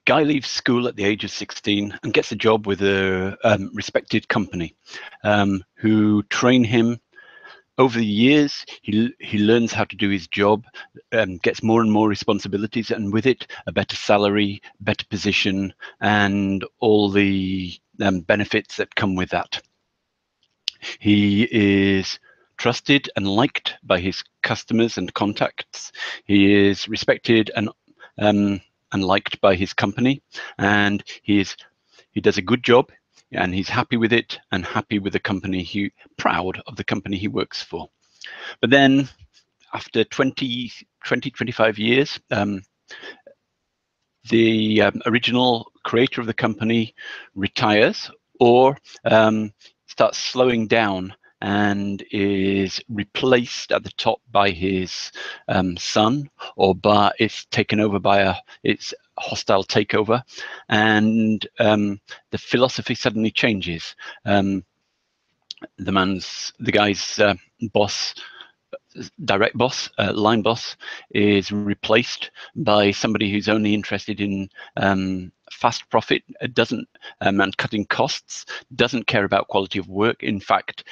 Guy leaves school at the age of 16 and gets a job with a respected company who train him. Over the years, he learns how to do his job, gets more and more responsibilities, and with it, a better salary, better position, and all the benefits that come with that. He is trusted and liked by his customers and contacts. He is respected and liked by his company, and he does a good job, and he's happy with it and happy with the company, proud of the company he works for. But then after 25 years, the original creator of the company retires or starts slowing down and is replaced at the top by his son, or it's taken over by its hostile takeover, and the philosophy suddenly changes. The guy's boss, direct boss, line boss, is replaced by somebody who's only interested in fast profit, doesn't and cutting costs, doesn't care about quality of work. In fact,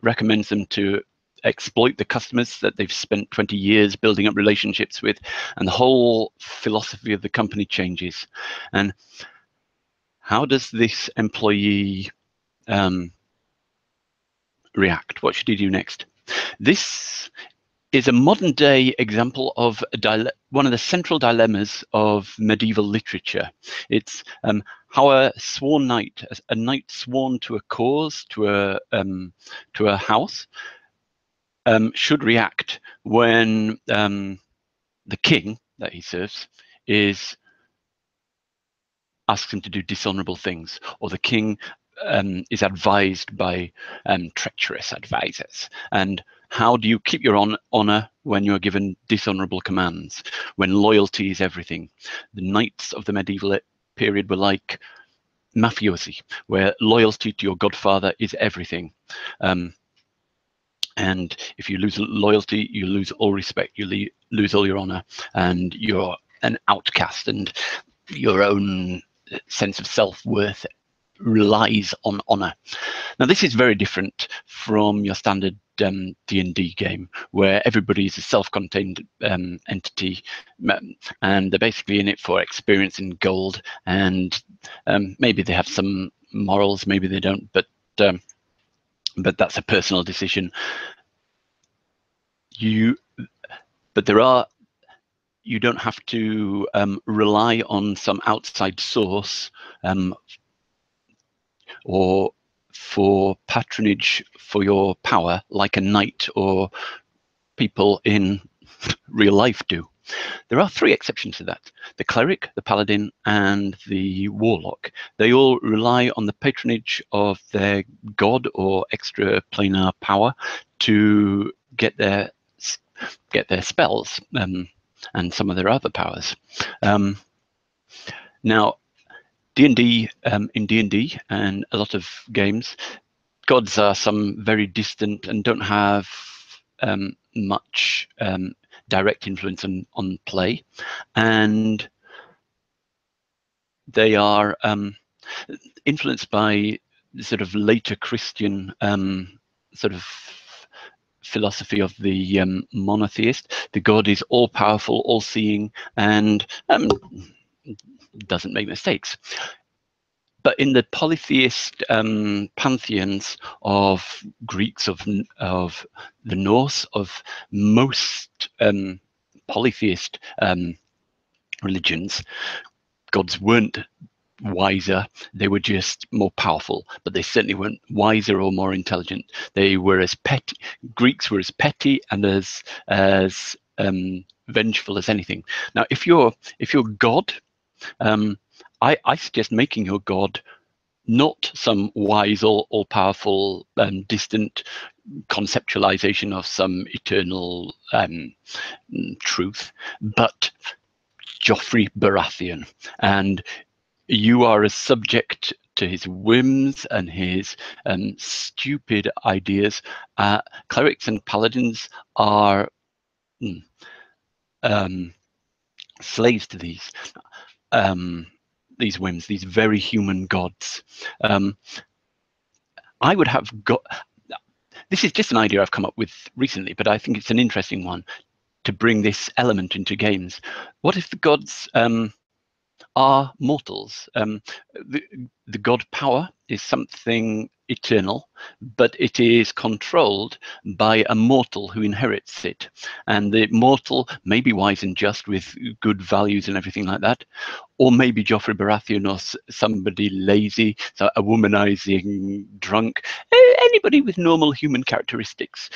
recommends them to exploit the customers that they've spent 20 years building up relationships with, and the whole philosophy of the company changes. And how does this employee react? What should he do next? This is a modern day example of one of the central dilemmas of medieval literature. It's how a sworn knight, a knight sworn to a cause, to a house, should react when the king that he serves asks him to do dishonorable things, or the king is advised by treacherous advisors. And how do you keep your honor when you're given dishonorable commands, when loyalty is everything? The knights of the medieval period were like mafiosi, where loyalty to your godfather is everything. And if you lose loyalty, you lose all respect, you lose all your honor, and you're an outcast, and your own sense of self-worth relies on honor. Now, this is very different from your standard D&D game, where everybody is a self-contained entity, and they're basically in it for experience and gold, and maybe they have some morals, maybe they don't, but that's a personal decision. You don't have to rely on some outside source or for patronage for your power, like a knight or people in real life do. There are 3 exceptions to that: the cleric, the paladin, and the warlock. They all rely on the patronage of their god or extraplanar power to get their spells and some of their other powers. Now, D&D, in D&D and a lot of games, gods are some very distant and don't have much direct influence on play, and they are influenced by sort of later Christian sort of philosophy of the monotheist. The god is all-powerful, all-seeing, and doesn't make mistakes. But in the polytheist pantheons of Greeks, of the Norse, of most polytheist religions, gods weren't wiser, they were just more powerful, but they certainly weren't wiser or more intelligent. They were as petty. Greeks were as petty and as vengeful as anything. Now, if you're God, I suggest making your god not some wise or all-powerful distant conceptualization of some eternal truth, but Joffrey Baratheon, and you are a subject to his whims and his stupid ideas. Clerics and paladins are slaves to these. whims, these very human gods. I would have got. This is just an idea I've come up with recently, but I think it's an interesting one to bring this element into games. What if the gods are mortals? The god power is something eternal, but it is controlled by a mortal who inherits it. And the mortal may be wise and just with good values and everything like that, or maybe Joffrey Baratheon or somebody lazy, so a womanizing drunk, anybody with normal human characteristics,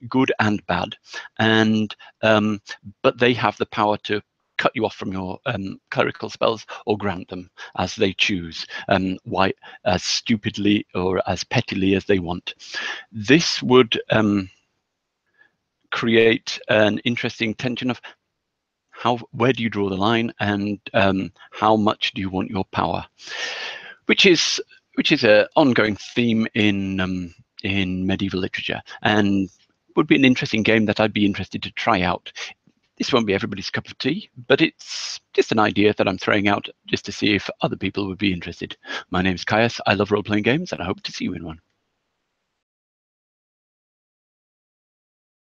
good and bad. And but they have the power to cut you off from your clerical spells or grant them as they choose, as stupidly or as pettily as they want. This would create an interesting tension of where do you draw the line, and how much do you want your power, which is an ongoing theme in medieval literature, and would be an interesting game that I'd be interested to try out. This won't be everybody's cup of tea, but it's just an idea that I'm throwing out just to see if other people would be interested. My name's Caius. I love role-playing games, and I hope to see you in one.